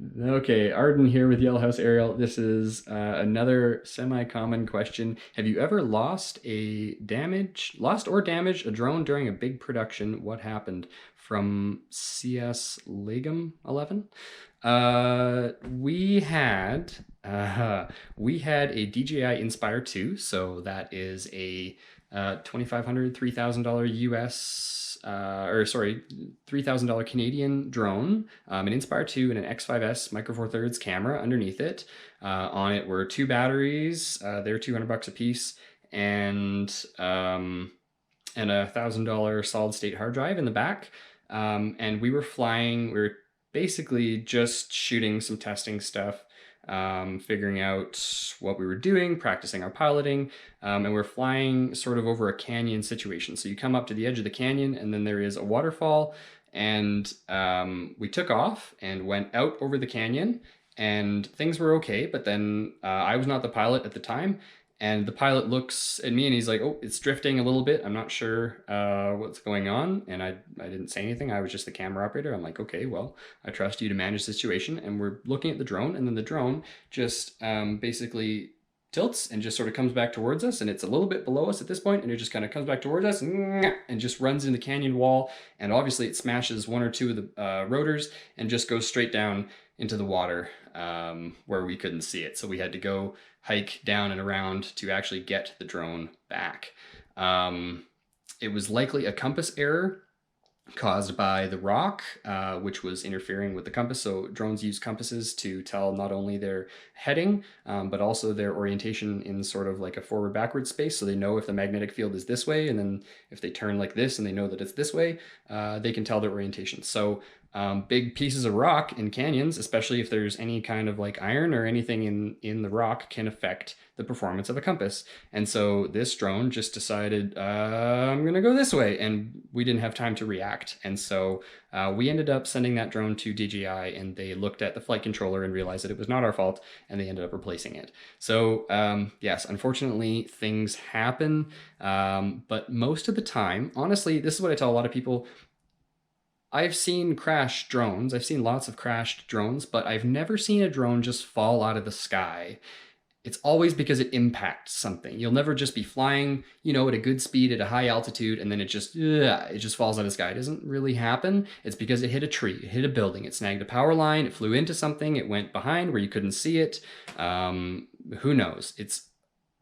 Okay, Arden here with Yellow House Aerial. This is another semi-common question. Have you ever lost or damaged a drone during a big production? What happened? From CS Legum 11? Uh, we had we had a DJI Inspire 2, so that is a $2,500, $3,000 US, or sorry, $3,000 Canadian drone, an Inspire 2 and an X5S Micro Four Thirds camera underneath it. On it were two batteries, they're $200 a piece, and a $1,000 solid state hard drive in the back. And we were basically just shooting some testing stuff, figuring out what we were doing, practicing our piloting, and we're flying sort of over a canyon situation. So you come up to the edge of the canyon, and then there is a waterfall, and we took off and went out over the canyon, and things were okay. But then I was not the pilot at the time, and the pilot looks at me and he's like, "Oh, it's drifting a little bit. I'm not sure what's going on." And I didn't say anything. I was just the camera operator. I'm like, "Okay, well, I trust you to manage the situation." And we're looking at the drone, and then the drone just basically tilts and just sort of comes back towards us, and it's a little bit below us at this point, and it just kind of comes back towards us and just runs in the canyon wall, and obviously it smashes one or two of the rotors and just goes straight down into the water, where we couldn't see it. So we had to go hike down and around to actually get the drone back. It was likely a compass error caused by the rock, which was interfering with the compass. So drones use compasses to tell not only their heading, but also their orientation in sort of like a forward-backward space. So they know if the magnetic field is this way, and then if they turn like this and they know that it's this way, they can tell their orientation. So big pieces of rock in canyons, especially if there's any kind of like iron or anything in the rock, can affect the performance of a compass. And so this drone just decided, I'm gonna go this way, and we didn't have time to react. And so we ended up sending that drone to DJI, and they looked at the flight controller and realized that it was not our fault, and they ended up replacing it. So yes, unfortunately, things happen, but most of the time, honestly, this is what I tell a lot of people. I've seen crashed drones. I've seen lots of crashed drones, but I've never seen a drone just fall out of the sky. It's always because it impacts something. You'll never just be flying, at a good speed at a high altitude, and then it just falls out of the sky. It doesn't really happen. It's because it hit a tree, it hit a building, it snagged a power line, it flew into something, it went behind where you couldn't see it. Who knows? It's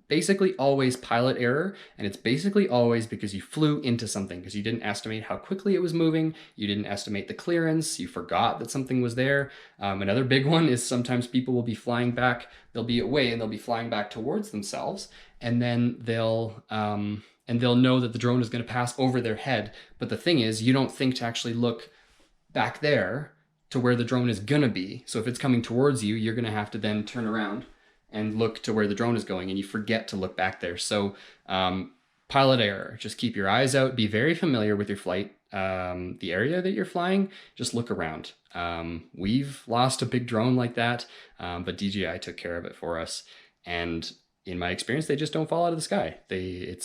basically always pilot error, and it's basically always because you flew into something, because you didn't estimate how quickly it was moving, you didn't estimate the clearance, you forgot that something was there. Another big one is sometimes people will be flying back, they'll be away and they'll be flying back towards themselves, and then they'll know that the drone is going to pass over their head. But the thing is, you don't think to actually look back there to where the drone is gonna be. So if it's coming towards you, you're gonna have to then turn around and look to where the drone is going, and you forget to look back there. So pilot error, just keep your eyes out, be very familiar with your flight, the area that you're flying, just look around. We've lost a big drone like that, but DJI took care of it for us. And in my experience, they just don't fall out of the sky. It's